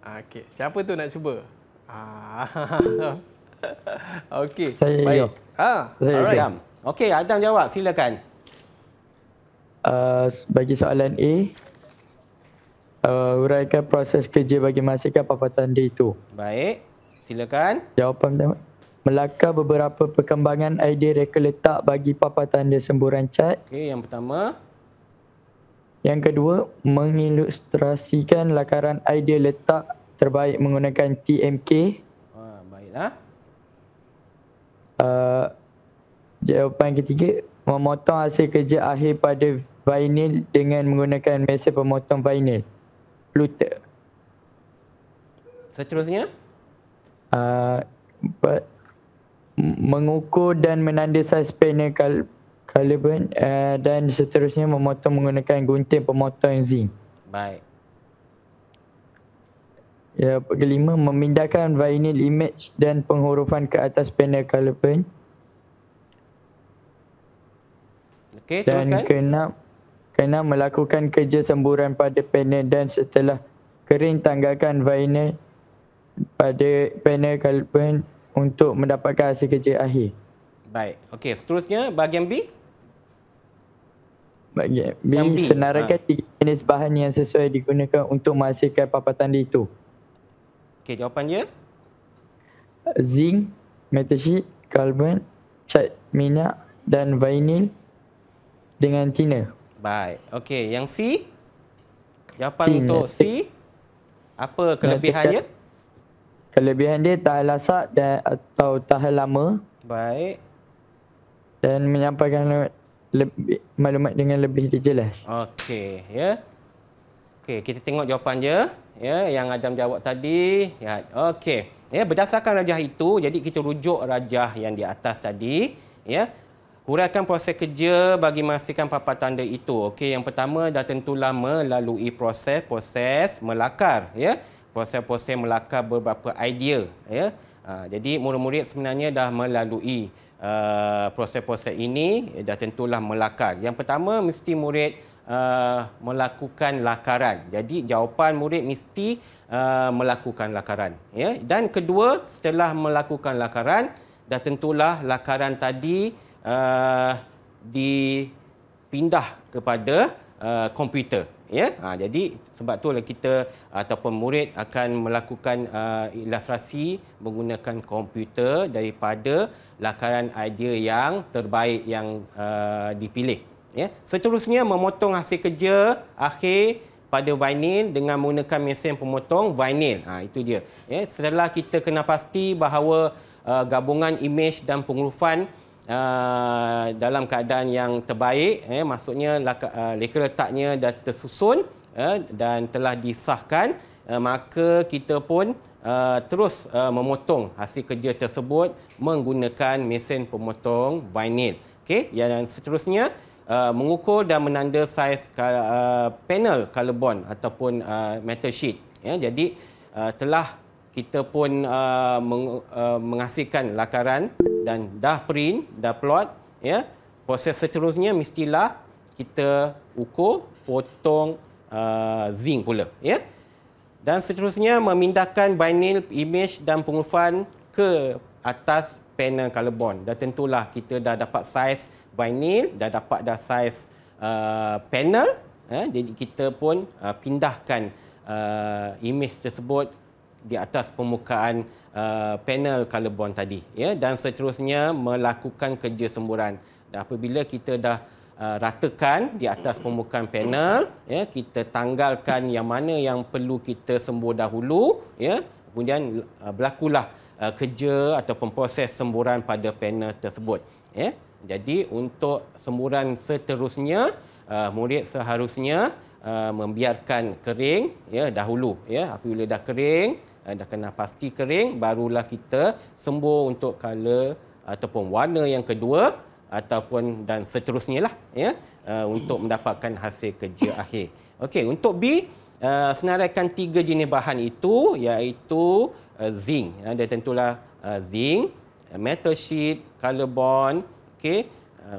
Okey, siapa tu nak cuba? Okey, Saya baik. jawab. Saya Alright. Adam. Okey, Adam jawab. Silakan. Bagi soalan A, uraikan proses kerja bagi menghasilkan papan tanda itu. Baik. Silakan. Jawapan pertama, melakar beberapa perkembangan idea reka letak bagi papan tanda semburan cat. Okey, yang pertama. Yang kedua, mengilustrasikan lakaran idea letak terbaik menggunakan TMK. Baiklah. Jawapan ketiga, memotong hasil kerja akhir pada vinyl dengan menggunakan mesin pemotong vinyl, Flutter. Seterusnya. Mengukur dan menanda saiz panel carbon dan seterusnya memotong menggunakan gunting pemotong zinc. Baik. Ya, kelima, memindahkan vinyl image dan penghurufan ke atas panel carbon. Okey, Dan teruskan. keenam, melakukan kerja semburan pada panel dan setelah kering tanggalkan vinyl pada panel carbon untuk mendapatkan hasil kerja akhir. Baik. Okey, seterusnya bahagian B. Bagi B, Yang B, senaraikan 3 jenis bahan yang sesuai digunakan untuk menghasilkan papan tanda itu. Okey, jawapan dia. Zinc, metal sheet, carbon, cat minyak dan vinyl dengan thinner. Baik. Okey, yang C. Jawapan C, untuk C. Apa kelebihannya? Kelebihan dia tahan lasak dan atau tahan lama Baik. dan menyampaikan maklumat dengan lebih jelas. Okey, ya. Okey, kita tengok jawapan dia. Ya, yang Adam jawab tadi. Ya, okey. Ya, berdasarkan rajah itu, jadi kita rujuk rajah yang di atas tadi, ya. Huraikan proses kerja bagi menghasilkan papan tanda itu. Okey, yang pertama dah tentulah melalui proses melakar, ya. Proses-proses melakar beberapa idea, ya. Jadi murid-murid sebenarnya dah melalui proses-proses ini, dah tentulah melakar. Yang pertama mesti murid melakukan lakaran. Jadi jawapan murid mesti melakukan lakaran, ya. Dan kedua, setelah melakukan lakaran, dah tentulah lakaran tadi dipindah kepada komputer, ya. Jadi sebab itulah kita ataupun murid akan melakukan ilustrasi menggunakan komputer daripada lakaran idea yang terbaik yang dipilih, ya. Seterusnya memotong hasil kerja akhir pada vinyl dengan menggunakan mesin pemotong vinyl. Itu dia, ya. Setelah kita kena pasti bahawa gabungan imej dan penghurufan dalam keadaan yang terbaik, maksudnya reka letaknya dah tersusun dan telah disahkan, maka kita pun terus memotong hasil kerja tersebut menggunakan mesin pemotong vinyl. Okey, yang seterusnya mengukur dan menanda saiz panel carbon ataupun metal sheet, ya. Jadi telah kita pun menghasilkan lakaran dan dah print, dah plot, ya. Proses seterusnya mestilah kita ukur, potong zinc pula, ya. Dan seterusnya memindahkan vinyl image dan penghurufan ke atas panel carbon. Dah tentulah kita dah dapat saiz vinyl, dah dapat saiz panel, jadi kita pun pindahkan imej tersebut di atas permukaan panel carbon tadi, ya. Dan seterusnya melakukan kerja semburan. Dan apabila kita dah ratakan di atas permukaan panel, ya, kita tanggalkan yang mana yang perlu kita sembur dahulu, ya. Kemudian berlakulah kerja ataupun proses semburan pada panel tersebut, ya. Jadi untuk semburan seterusnya, murid seharusnya membiarkan kering, ya, dahulu, ya. Apabila dah kering, dah kena pasti kering, barulah kita sembur untuk color ataupun warna yang kedua ataupun dan seterusnya lah, ya, untuk mendapatkan hasil kerja akhir. Okey, untuk B, senaraikan 3 jenis bahan itu, iaitu zinc. Dia tentulah zinc, metal sheet, carbon, okey.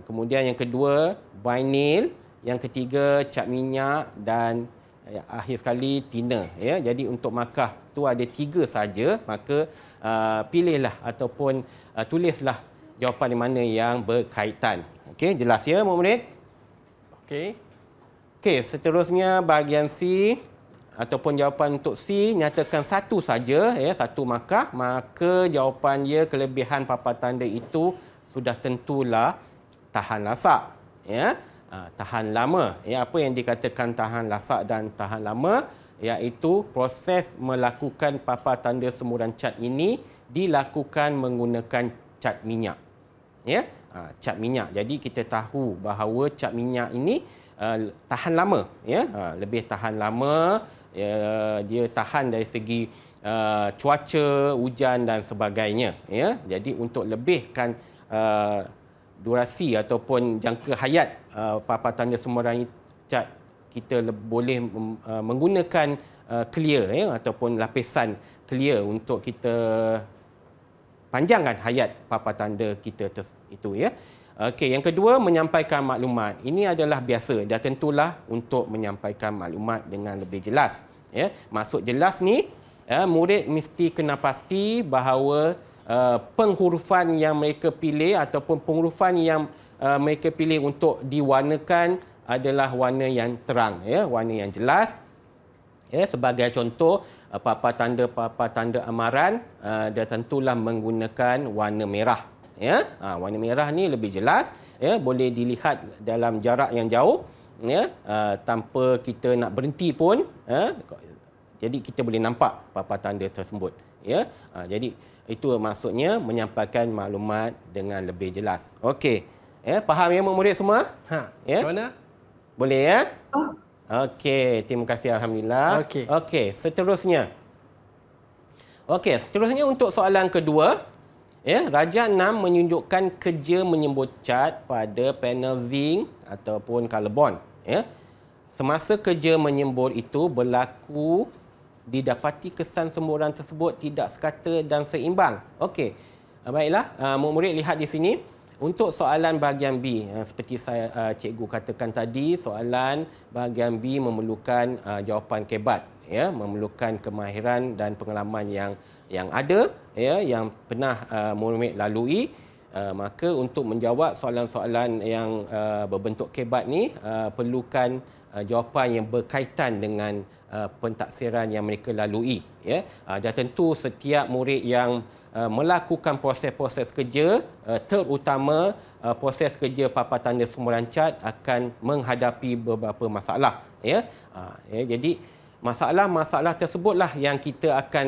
Kemudian yang kedua vinyl, Yang ketiga cat minyak dan akhir sekali thinner. Ya, jadi untuk markah tu ada 3 saja, maka pilihlah ataupun tulislah jawapan di mana yang berkaitan. Okey, jelas ya murid-murid? Okey. Okey, seterusnya bahagian C ataupun jawapan untuk C nyatakan satu saja, ya, satu markah, maka jawapan dia kelebihan papan tanda itu sudah tentulah tahan lasak, ya. Tahan lama. Ya, apa yang dikatakan tahan lasak dan tahan lama, iaitu proses melakukan papan tanda semburan cat ini dilakukan menggunakan cat minyak. Ya, cat minyak. Jadi kita tahu bahawa cat minyak ini tahan lama, ya, lebih tahan lama. Dia tahan dari segi cuaca, hujan dan sebagainya. Ya, jadi untuk lebihkan durasi ataupun jangka hayat papan tanda semburan cat, kita boleh menggunakan clear, ya, ataupun lapisan clear untuk kita panjangkan hayat papan tanda kita itu, ya. Okey, yang kedua menyampaikan maklumat. Ini adalah biasa, dah tentulah untuk menyampaikan maklumat dengan lebih jelas. Ya, maksud jelas ni, murid mesti kena pasti bahawa penghurufan yang mereka pilih ataupun penghurufan yang mereka pilih untuk diwarnakan adalah warna yang terang, ya, warna yang jelas. Ya, sebagai contoh, papan tanda amaran dah tentulah menggunakan warna merah. Ya, warna merah ni lebih jelas, ya, boleh dilihat dalam jarak yang jauh, ya, tanpa kita nak berhenti pun, jadi kita boleh nampak papan tanda tersebut, ya. Jadi itu maksudnya menyampaikan maklumat dengan lebih jelas. Okey, ya, faham ya murid semua? Ya? Macam mana? Boleh, ya? Okey, terima kasih, alhamdulillah. Okey, seterusnya. Okey, seterusnya untuk soalan kedua. Ya, Raja 6 menunjukkan kerja menyembur cat pada panel zinc ataupun colorbond. Ya. Semasa kerja menyembur itu berlaku, didapati kesan semburan tersebut tidak sekata dan seimbang. Okey, baiklah, murid lihat di sini. Untuk soalan bahagian B, seperti saya cikgu katakan tadi, soalan bahagian B memerlukan jawapan kebat, ya, memerlukan kemahiran dan pengalaman yang ada, ya, yang pernah murid lalui. Maka untuk menjawab soalan-soalan yang berbentuk kebat ni, perlukan jawapan yang berkaitan dengan pentaksiran yang mereka lalui, ya. Dah tentu setiap murid yang melakukan proses-proses kerja, terutama proses kerja papan tanda semburan cat, akan menghadapi beberapa masalah, ya. Jadi masalah-masalah tersebutlah yang kita akan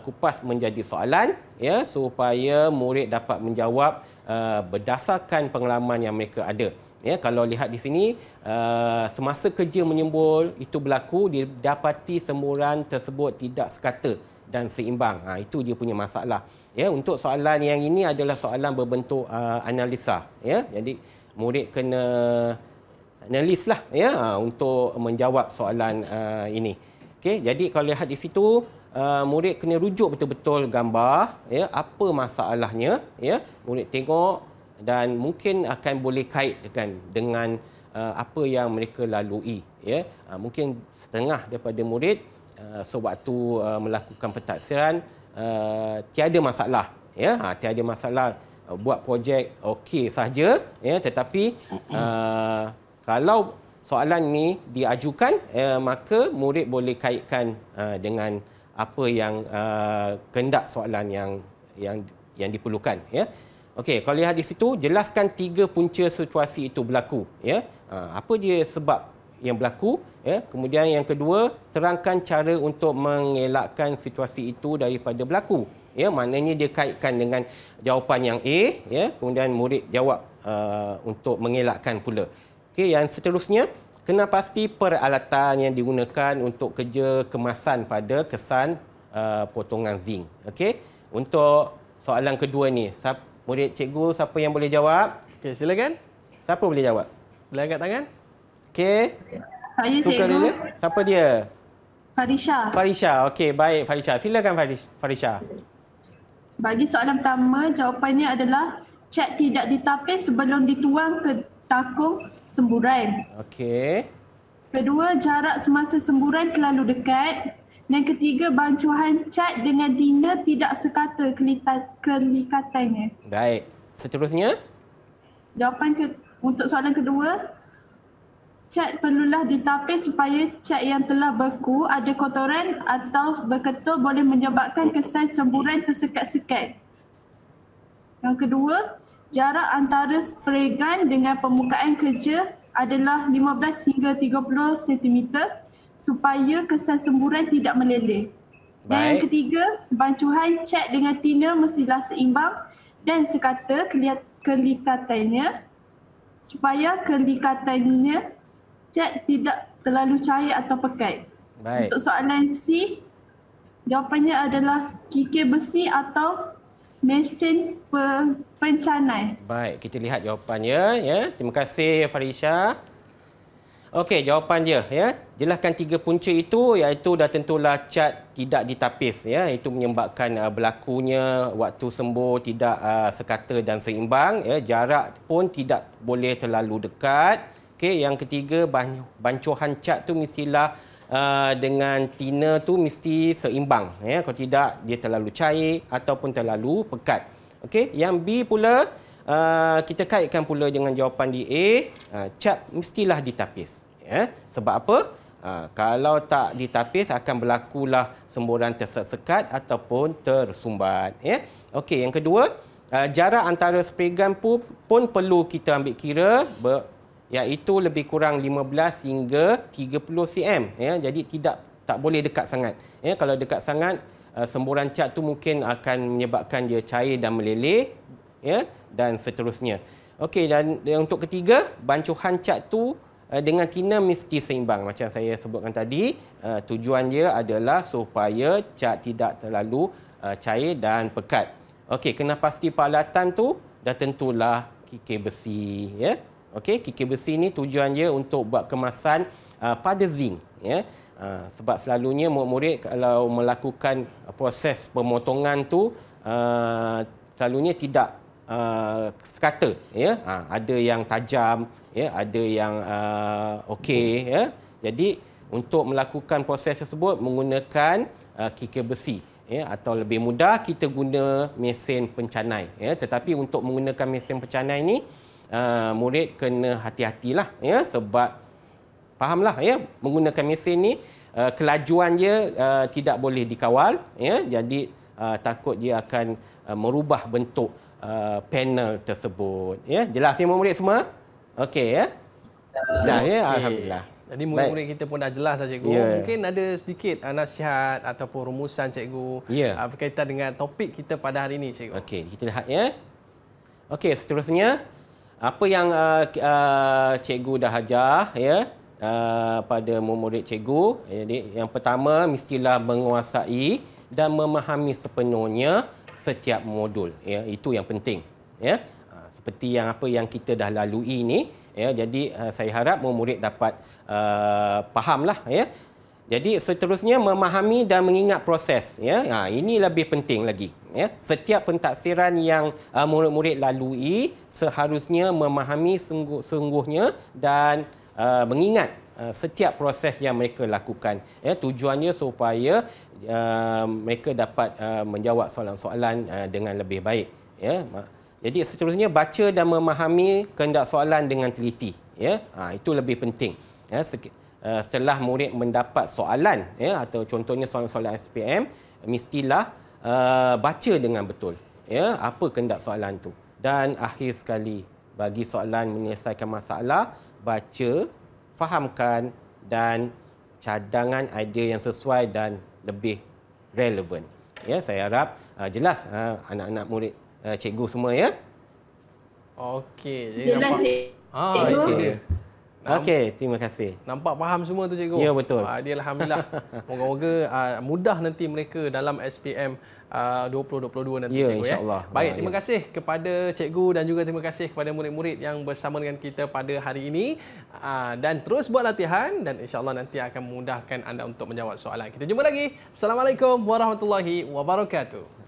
kupas menjadi soalan, ya, supaya murid dapat menjawab berdasarkan pengalaman yang mereka ada. Ya, kalau lihat di sini, semasa kerja menyembur itu berlaku, didapati semburan tersebut tidak sekata dan seimbang. Itu dia punya masalah. Ya, untuk soalan yang ini adalah soalan berbentuk analisa. Ya, jadi murid kena analis lah, ya, untuk menjawab soalan ini. Okey, jadi kalau lihat di situ, murid kena rujuk betul-betul gambar, ya, apa masalahnya, ya, murid tengok dan mungkin akan boleh kait dengan apa yang mereka lalui, ya. Mungkin setengah daripada murid sewaktu melakukan pentaksiran tiada masalah, ya, tiada masalah, buat projek okey saja, ya, tetapi kalau soalan ni diajukan, maka murid boleh kaitkan dengan apa yang kehendak soalan yang diperlukan, ya. Okey, kalau lihat di situ, jelaskan 3 punca situasi itu berlaku, ya. Apa dia sebab yang berlaku, ya. Kemudian yang kedua, terangkan cara untuk mengelakkan situasi itu daripada berlaku, ya. Maknanya dia kaitkan dengan jawapan yang A, ya. Kemudian murid jawab untuk mengelakkan pula. Okey, yang seterusnya, kena pasti peralatan yang digunakan untuk kerja kemasan pada kesan potongan zinc. Okey, untuk soalan kedua ni, murid cikgu siapa yang boleh jawab? Okey, silakan. Siapa boleh jawab? Boleh angkat tangan? Okey. Saya Tukar cikgu. dulu. Siapa dia? Farisha. Farisha. Okey, baik Farisha. Silakan Farisha. Bagi soalan pertama, jawapannya adalah cat tidak ditapis sebelum dituang ke takung semburan. Okey. Kedua, jarak semasa semburan terlalu dekat. Dan ketiga, bancuhan cat dengan tina tidak sekata kelikatannya. Baik. Seterusnya? Jawapan untuk soalan kedua, cat perlulah ditapis supaya cat yang telah beku, ada kotoran atau berketul boleh menyebabkan kesan semburan tersekat-sekat. Yang kedua, jarak antara spray gun dengan permukaan kerja adalah 15 hingga 30 cm supaya kesan semburan tidak meleleh. Dan yang ketiga, bancuhan cat dengan tina mestilah seimbang dan sekata kelikatannya supaya kelikatannya cat tidak terlalu cair atau pekat. Baik. Untuk soalan C, jawapannya adalah kikir besi atau mesin pencanai. Baik, kita lihat jawapannya ya. Terima kasih Farisha. Okey, jawapan dia ya. Jelaskan 3 punca itu, iaitu dah tentulah cat tidak ditapis ya. Itu menyebabkan berlakunya waktu sembuh tidak sekata dan seimbang ya. Jarak pun tidak boleh terlalu dekat. Okey, yang ketiga bancuhan cat tu mestilah dengan tina tu mesti seimbang ya. Kalau tidak dia terlalu cair ataupun terlalu pekat. Okey, yang B pula kita kaitkan pula dengan jawapan di A, cat mestilah ditapis ya. Sebab apa? Kalau tak ditapis akan berlakulah semburan tersekat ataupun tersumbat ya. Okey, yang kedua, jarak antara spray gun pun perlu kita ambil kira iaitu lebih kurang 15 hingga 30 cm ya. Jadi tak boleh dekat sangat ya. Kalau dekat sangat semburan cat tu mungkin akan menyebabkan dia cair dan meleleh ya, dan seterusnya. Okey, dan untuk ketiga, bancuhan cat tu dengan tina mesti seimbang macam saya sebutkan tadi. Tujuan dia adalah supaya cat tidak terlalu cair dan pekat. Okey, kena pasti peralatan tu dah tentulah kikir besi ya. Okey, kikir besi ni tujuan dia untuk buat kemasan pada zinc ya. Sebab selalunya murid-murid kalau melakukan proses pemotongan tu selalunya tidak sekata ya. Ada yang tajam ya, ada yang okey ya. Jadi untuk melakukan proses tersebut menggunakan kikir besi ya, atau lebih mudah kita guna mesin pencanai ya. Tetapi untuk menggunakan mesin pencanai ni murid kena hati-hatilah ya, sebab fahamlah ya, menggunakan mesin ni kelajuan dia tidak boleh dikawal ya. Jadi takut dia akan merubah bentuk panel tersebut ya. Jelas ya murid semua? Okey ya. Dah ya, alhamdulillah. Jadi murid-murid kita pun dah jelas dah cikgu. Yeah. Mungkin ada sedikit nasihat ataupun rumusan cikgu berkaitan dengan topik kita pada hari ini cikgu. Okey, kita lihat ya. Okey, seterusnya apa yang cikgu dah ajar ya pada murid cikgu. Jadi yang pertama mestilah menguasai dan memahami sepenuhnya setiap modul ya. Itu yang penting ya. Seperti yang apa yang kita dah lalui ni ya. Jadi saya harap murid dapat fahamlah ya. Jadi seterusnya memahami dan mengingat proses ya. Ini lebih penting lagi ya. Setiap pentaksiran yang murid-murid lalui seharusnya memahami sungguhnya dan mengingat setiap proses yang mereka lakukan ya. Tujuannya supaya mereka dapat menjawab soalan-soalan dengan lebih baik ya. Jadi seterusnya baca dan memahami kehendak soalan dengan teliti ya. Itu lebih penting ya. Setelah murid mendapat soalan ya, atau contohnya soalan-soalan SPM, mestilah baca dengan betul ya apa kehendak soalan tu. Dan akhir sekali, bagi soalan menyelesaikan masalah, baca, fahamkan dan cadangan idea yang sesuai dan lebih relevan ya. Saya harap jelas anak-anak murid cikgu semua ya. Okey, Jelas cikgu. Okey. Okey, terima kasih. Nampak faham semua tu cikgu? Ya, betul. Dia alhamdulillah. Moga-moga mudah nanti mereka dalam SPM 2022 nanti ya, cikgu ya. InsyaAllah. Baik, terima kasih kepada cikgu dan juga terima kasih kepada murid-murid yang bersama dengan kita pada hari ini. Dan terus buat latihan dan insya-Allah nanti akan memudahkan anda untuk menjawab soalan. Kita jumpa lagi. Assalamualaikum warahmatullahi wabarakatuh.